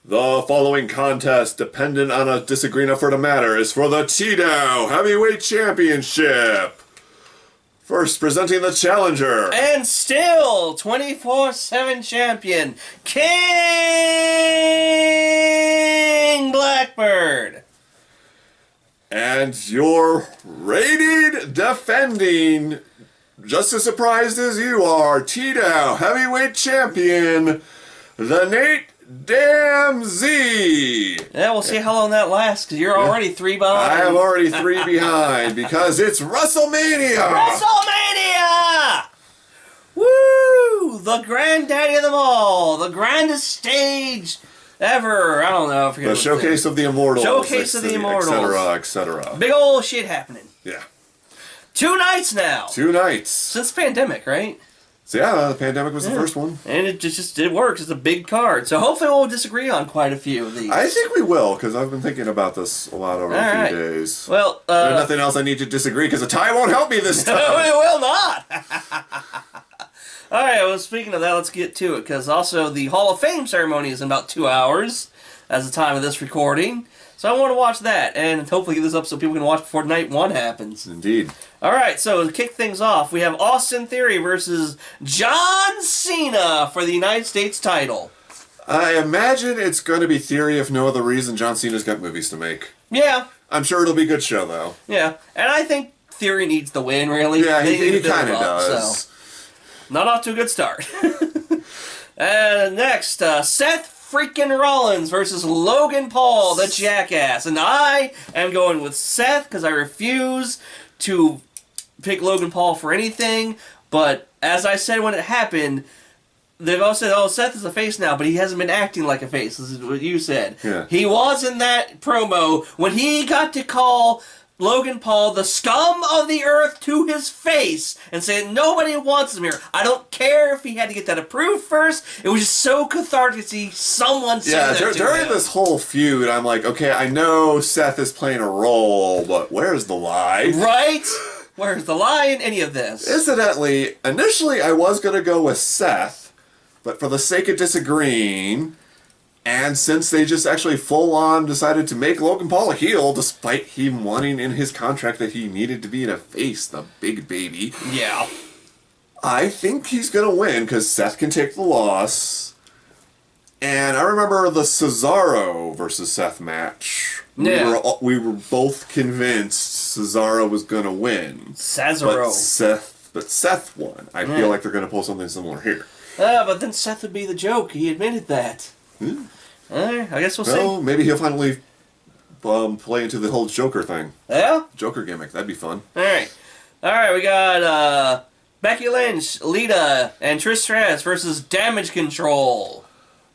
The following contest, dependent on a disagreement for the matter, is for the TDOW Heavyweight Championship. First, presenting the challenger. And still, 24/7 champion, King Blackbird. And your rated defending, just as surprised as you are, TDOW Heavyweight Champion, the Nate Damn Z. Yeah, we'll see how long that lasts, because you're already 3 behind. I am already 3 behind, because it's WrestleMania! WrestleMania! Woo! The granddaddy of them all. The grandest stage ever. I don't know. I forget The Showcase of the Immortals. Showcase of the Immortals. Etc., etc. Big old shit happening. Yeah. 2 nights now. 2 nights. Since the pandemic, right? So yeah, the pandemic was the first one. And it just works. It's a big card. So hopefully we'll disagree on quite a few of these. I think we will, because I've been thinking about this a lot over a few days. Well, there's nothing else I need to disagree, because the tie won't help me this time. No, it will not. Alright, well, speaking of that, let's get to it, because also the Hall of Fame ceremony is in about 2 hours as the time of this recording. So I want to watch that, and hopefully get this up so people can watch before night 1 happens. Indeed. Alright, so to kick things off, we have Austin Theory versus John Cena for the United States title. I imagine it's going to be Theory, if no other reason. John Cena's got movies to make. Yeah. I'm sure it'll be a good show, though. Yeah, and I think Theory needs the win, really. Yeah, he kind of does. So. Not off to a good start. And next, Seth freaking Rollins versus Logan Paul, the jackass. And I am going with Seth because I refuse to pick Logan Paul for anything. But as I said when it happened, they've all said, oh, Seth is a face now, but he hasn't been acting like a face. This is what you said. Yeah. He was in that promo when he got to call Logan Paul the scum of the earth to his face and say nobody wants him here. I don't care if he had to get that approved first. It was just so cathartic to see someone say that to during him. this whole feud, I'm like, okay, I know Seth is playing a role, but where's the lie? Right? Where's the lie in any of this? Incidentally, initially I was going to go with Seth, but for the sake of disagreeing, and since they just actually full-on decided to make Logan Paul a heel, despite him wanting in his contract that he needed to be in a face, the big baby. Yeah. I think he's going to win, because Seth can take the loss. And I remember the Cesaro versus Seth match. Yeah. We were both convinced Cesaro was going to win. Cesaro. But Seth won. I feel like they're going to pull something similar here. But then Seth would be the joke. He admitted that. I guess we'll see. Well, maybe he'll finally play into the whole Joker thing. Yeah? Joker gimmick. That'd be fun. Alright. Alright, we got Becky Lynch, Lita, and Trish Stratus versus Damage Control.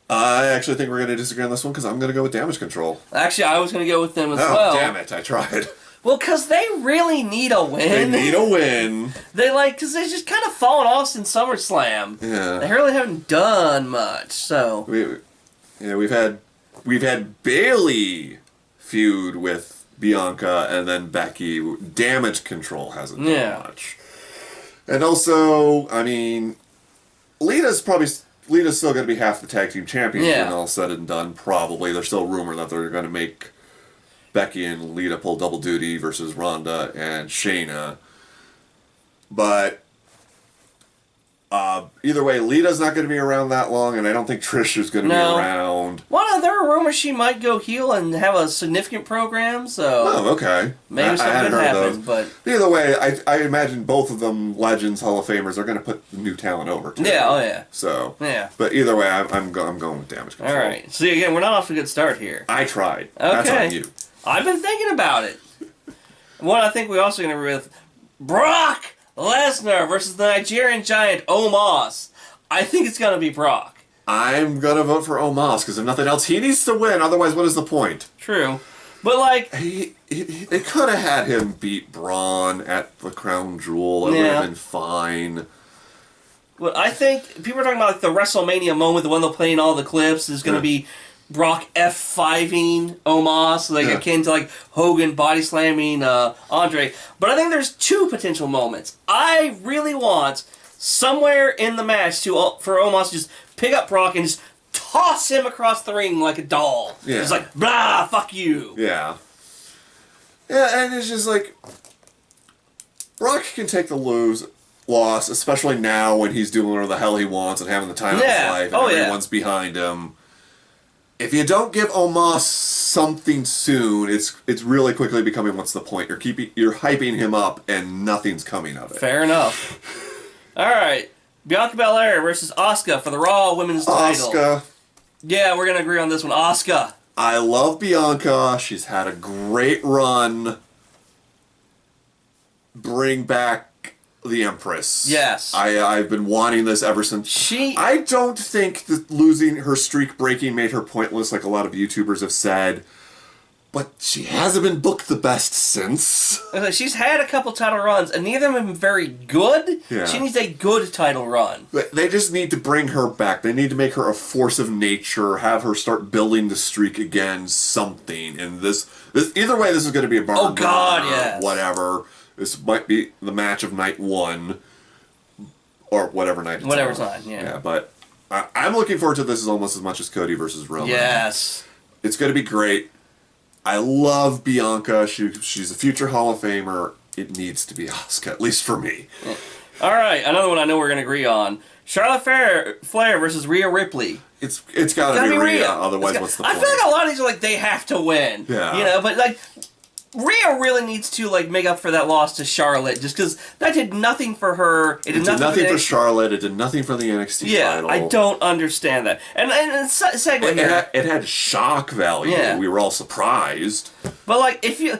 I actually think we're going to disagree on this one, because I'm going to go with Damage Control. Actually, I was going to go with them as well. Oh, damn it. I tried. Well, because they really need a win. They need a win. Because they just kind of fallen off since SummerSlam. Yeah. They really haven't done much, so. We've had Bayley feud with Bianca, and then Becky. Damage Control hasn't done much. And also, I mean, Lita's still going to be half the tag team champions when all said and done, probably. There's still rumor that they're going to make Becky and Lita pull double duty versus Ronda and Shayna. But either way, Lita's not going to be around that long, and I don't think Trish is going to be around. Well, there are rumors she might go heel and have a significant program, so. Oh, okay. Maybe something could happen, but. Either way, I imagine both of them Legends, Hall of Famers, are going to put the new talent over, too. Yeah, oh yeah. So. Yeah. But either way, I'm going with Damage Control. Alright. So again, we're not off to a good start here. I tried. Okay. That's on you. I've been thinking about it. One I think we also going to be with Brock Lesnar versus the Nigerian Giant Omos. I think it's going to be Brock. I'm going to vote for Omos, because if nothing else, he needs to win. Otherwise, what is the point? True. But, like... They could have had him beat Braun at the Crown Jewel. It would have been fine. But I think people are talking about like the WrestleMania moment, the one they'll play in all the clips, is going to be Brock F5ing Omos, like akin to like Hogan body slamming Andre. But I think there's 2 potential moments. I really want somewhere in the match for Omos to just pick up Brock and just toss him across the ring like a doll. Yeah. Just like, blah, fuck you. Yeah. Yeah, and it's just like, Brock can take the loss, especially now when he's doing whatever the hell he wants and having the time of his life, and everyone's behind him. If you don't give Omos something soon, it's really quickly becoming, what's the point? You're hyping him up and nothing's coming of it. Fair enough. All right, Bianca Belair versus Asuka for the Raw Women's title. Asuka. Yeah, we're gonna agree on this one. Asuka. I love Bianca. She's had a great run. Bring back the Empress. Yes. I've been wanting this ever since. I don't think that losing her streak breaking made her pointless, like a lot of YouTubers have said. But she hasn't been booked the best since. She's had a couple title runs, and neither of them have been very good. Yeah. She needs a good title run. They just need to bring her back. They need to make her a force of nature, have her start building the streak again, something. And this either way, this is going to be a barn burner. Oh, God, yes. Whatever. This might be the match of night 1. Or whatever night it's on. Whatever time, yeah. Yeah, but I'm looking forward to this almost as much as Cody versus Roman. Yes. It's going to be great. I love Bianca. She's a future Hall of Famer. It needs to be Asuka, at least for me. All right, another one I know we're going to agree on. Charlotte Flair versus Rhea Ripley. It's got to be Rhea. Otherwise, what's the point? I feel like a lot of these are like, they have to win. Yeah. You know, but like, Rhea really needs to like make up for that loss to Charlotte, just because that did nothing for her. It did nothing for Charlotte. It did nothing for the NXT title. I don't understand that. And segue here. It had shock value. Yeah. We were all surprised. But like, if you...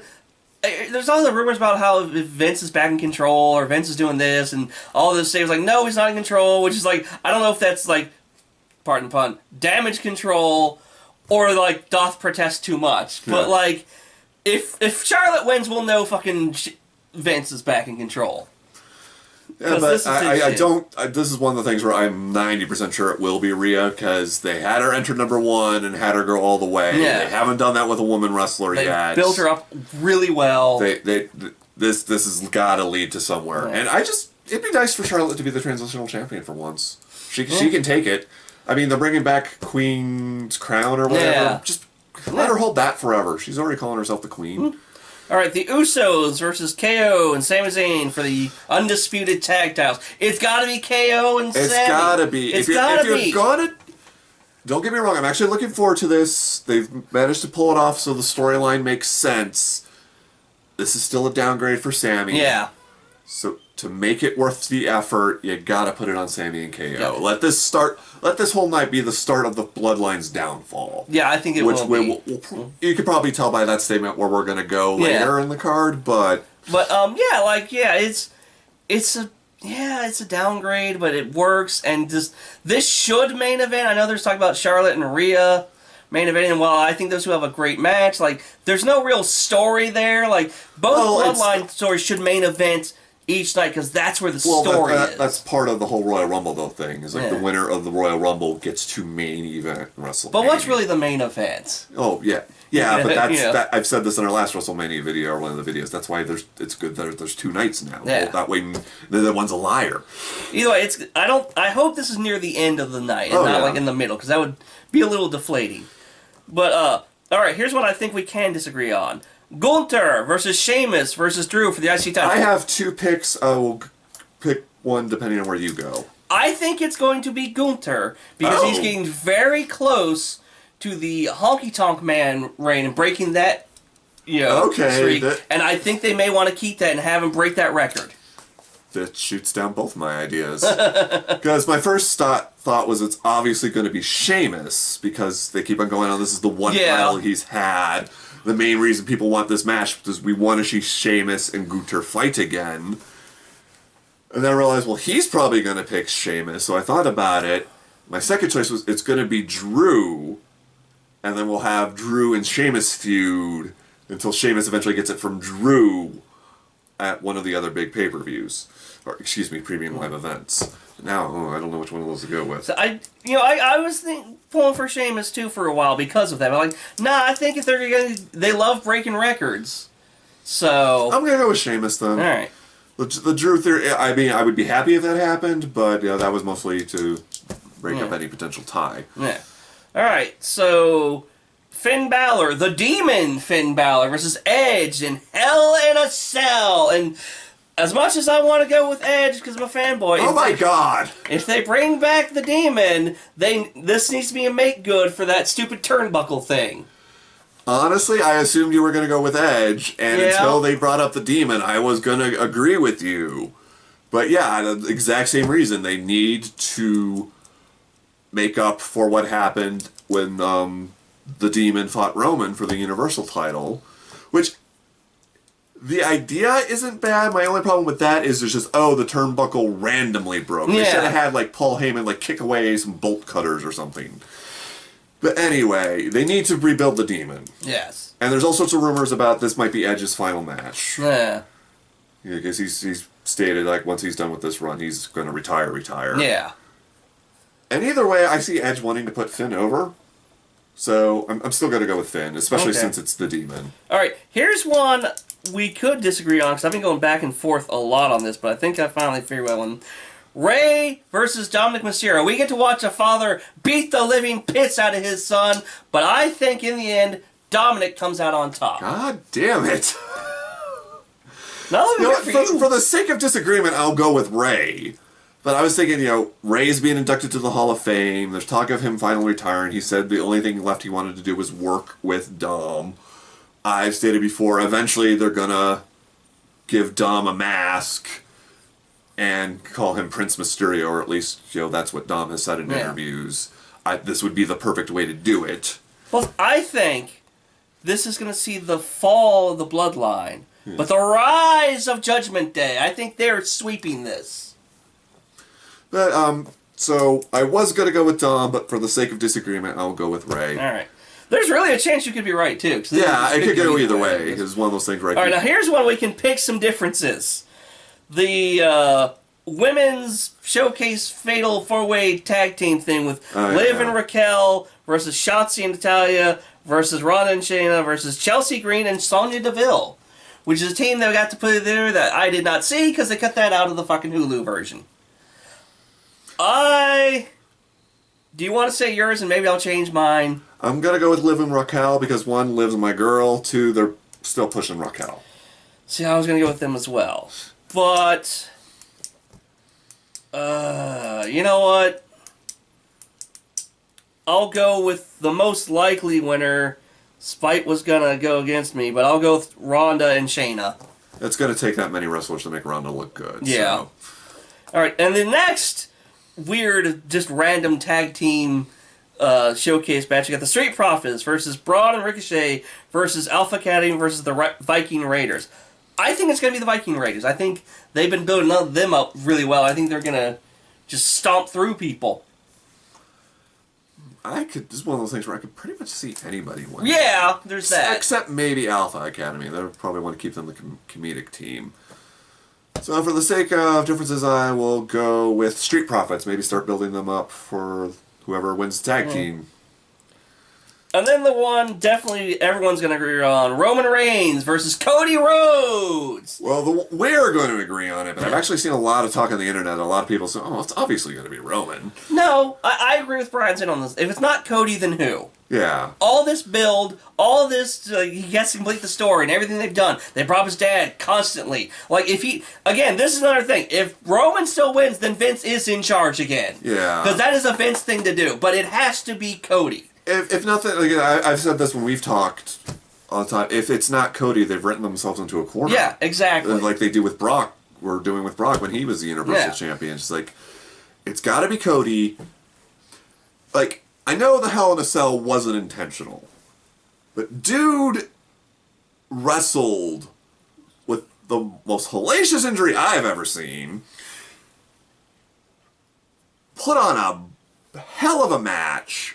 There's all the rumors about how Vince is back in control, or Vince is doing this, and all this stuff. Like, no, he's not in control, which is like, I don't know if that's like, pardon the pun, damage control, or like, doth protest too much. But Yeah. like, if Charlotte wins, we'll know fucking Vince is back in control. Yeah, but I don't... this is one of the things where I'm 90% sure it will be Rhea, because they had her enter number 1 and had her go all the way. Yeah. They haven't done that with a woman wrestler yet. They built her up really well. This has got to lead to somewhere. Yeah. And it'd be nice for Charlotte to be the transitional champion for once. She can take it. I mean, they're bringing back Queen's Crown or whatever. Yeah. Just let her hold that forever. She's already calling herself the Queen. All right, the Usos versus KO and Sami Zayn for the undisputed tag titles. It's got to be KO and Sami. It's got to be. It's got to be. If you're gonna, don't get me wrong. I'm actually looking forward to this. They've managed to pull it off, so the storyline makes sense. This is still a downgrade for Sami. Yeah. So to make it worth the effort, you gotta put it on Sami and KO. Yeah. Let this whole night be the start of the Bloodline's downfall. Yeah, I think it will be. You could probably tell by that statement where we're gonna go later in the card, but it's a downgrade, but it works, and this should main event. I know there's talk about Charlotte and Rhea main event, and while I think those two have a great match, like there's no real story there. Like both Bloodline stories should main event each night, because that's where the story is. That's part of the whole Royal Rumble, though, thing. Is like the winner of the Royal Rumble gets to main event WrestleMania. But what's really the main event? Oh, yeah. Yeah, but that's I've said this in our last WrestleMania video, or one of the videos. That's why it's good that there's 2 nights now. Yeah. Well, that way, the other one's a liar. Either way, I hope this is near the end of the night, and not like in the middle, because that would be a little deflating. But, all right, here's what I think we can disagree on. Gunther versus Sheamus versus Drew for the IC title. I have 2 picks. I will pick one depending on where you go. I think it's going to be Gunther, because he's getting very close to the Honky Tonk Man reign and breaking that, streak. And I think they may want to keep that and have him break that record. That shoots down both my ideas. Because my first thought was it's obviously going to be Sheamus, because they keep on going on, this is the one title he's had. The main reason people want this match is we want to see Sheamus and Gunther fight again. And then I realized, well, he's probably going to pick Sheamus, so I thought about it. My second choice was it's going to be Drew, and then we'll have Drew and Sheamus feud until Sheamus eventually gets it from Drew at one of the other big pay-per-views. Or, excuse me, premium live events. Now, I don't know which one of those to go with. So I was pulling for Sheamus too for a while because of that. But I think if they love breaking records, so I'm gonna go with Sheamus then. All right. The Drew theory. I mean, I would be happy if that happened, but that was mostly to break up any potential tie. Yeah. Alright, so Finn Balor, the Demon Finn Balor versus Edge in Hell in a Cell. And as much as I want to go with Edge because I'm a fanboy, oh my god! If they bring back the Demon, this needs to be a make good for that stupid turnbuckle thing. Honestly, I assumed you were going to go with Edge, and until they brought up the Demon, I was going to agree with you. But yeah, the exact same reason. They need to make up for what happened when the Demon fought Roman for the Universal title, which the idea isn't bad. My only problem with that is there's just, the turnbuckle randomly broke. They should have had, like, Paul Heyman, like, kick away some bolt cutters or something. But anyway, they need to rebuild the Demon. Yes. And there's all sorts of rumors about this might be Edge's final match. Yeah. Because he's stated, like, once he's done with this run, he's going to retire. Yeah. And either way, I see Edge wanting to put Finn over. So I'm still going to go with Finn, especially since it's the Demon. All right, here's one we could disagree on, because I've been going back and forth a lot on this, but I think I finally figured out one. Rey versus Dominic Mysterio. We get to watch a father beat the living piss out of his son, but I think in the end, Dominic comes out on top. God damn it. For the sake of disagreement, I'll go with Rey. But I was thinking, Rey's being inducted to the Hall of Fame. There's talk of him finally retiring. He said the only thing left he wanted to do was work with Dom. I've stated before, eventually they're going to give Dom a mask and call him Prince Mysterio, or at least, that's what Dom has said in interviews. This would be the perfect way to do it. Well, I think this is going to see the fall of the bloodline, but the rise of Judgment Day. I think they're sweeping this. But, so I was going to go with Dom, but for the sake of disagreement, I'll go with Rey. All right. There's really a chance you could be right, too. Yeah, it could go either way. It's one of those things right All right, now here's one we can pick some differences. The women's showcase fatal four-way tag team thing with Liv and Raquel versus Shotzi and Natalya versus Ronda and Shayna versus Chelsea Green and Sonya Deville, which is a team that got to put there that I did not see because they cut that out of the fucking Hulu version. Do you want to say yours and maybe I'll change mine? I'm going to go with Liv and Raquel because one, Liv's my girl, two, they're still pushing Raquel. See, I was going to go with them as well. But, you know what? I'll go with the most likely winner. Spite was going to go against me, but I'll go with Ronda and Shayna. It's going to take that many wrestlers to make Ronda look good. Yeah. So. All right, and the next weird, just random tag team showcase match, you got the Street Profits versus Braun and Ricochet versus Alpha Academy versus the Viking Raiders. I think it's going to be the Viking Raiders. I think they've been building them up really well. I think they're going to just stomp through people. This is one of those things where I could pretty much see anybody win. Yeah, there's that. Except maybe Alpha Academy. They probably want to keep them the comedic team. So for the sake of differences, I will go with Street Profits. Maybe start building them up for whoever wins the tag team. And then the one definitely everyone's going to agree on, Roman Reigns versus Cody Rhodes. Well, we're going to agree on it, but I've actually seen a lot of talk on the internet. A lot of people say, it's obviously going to be Roman. No, I agree with Brian on this. If it's not Cody, then who? Yeah. All this build, all this, he has to complete the story and everything they've done. They brought his dad constantly. Like, again, this is another thing. If Roman still wins, then Vince is in charge again. Yeah. Because that is a Vince thing to do. But it has to be Cody. If nothing, I've said this when we've talked all the time. If it's not Cody, they've written themselves into a corner. Yeah, exactly. Like they do with Brock. We're doing with Brock when he was the Universal Champion. It's like, it's got to be Cody. Like, I know the Hell in a Cell wasn't intentional, but dude wrestled with the most hellacious injury I've ever seen. Put on a hell of a match.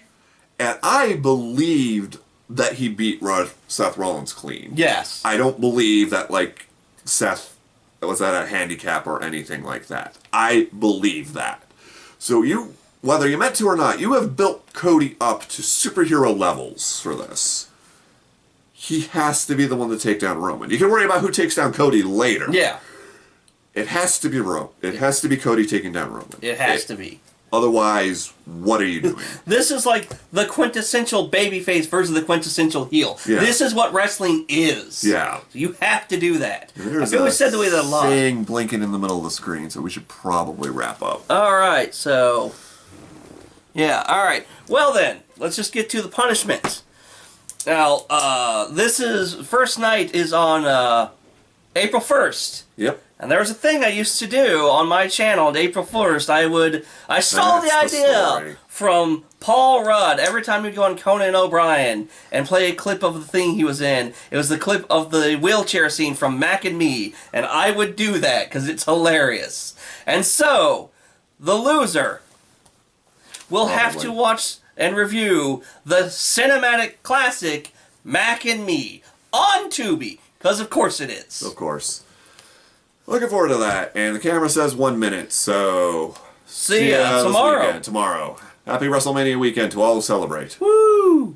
And I believed that he beat Seth Rollins clean. Yes. I don't believe that, Seth was at a handicap or anything like that. I believe that. So whether you meant to or not, you have built Cody up to superhero levels for this. He has to be the one to take down Roman. You can worry about who takes down Cody later. Yeah. It has to be Roman. It has to be Cody taking down Roman. It has to be. Otherwise, what are you doing? This is like the quintessential babyface versus the quintessential heel. Yeah. This is what wrestling is. Yeah. You have to do that. There's I've always said the way that a lot. thing blinking in the middle of the screen, so we should probably wrap up. Alright, so... Yeah, alright. Well then, let's just get to the punishment. Now, first night is on April 1st. Yep. And there was a thing I used to do on my channel on April 1st. I stole the idea from Paul Rudd. Every time he'd go on Conan O'Brien and play a clip of the thing he was in, it was the clip of the wheelchair scene from Mac and Me. And I would do that because it's hilarious. And so, the loser will have to watch and review the cinematic classic Mac and Me on Tubi. Because of course it is. Of course. Looking forward to that. And the camera says 1 minute, so... See ya tomorrow. Tomorrow. Happy WrestleMania weekend to all who celebrate. Woo!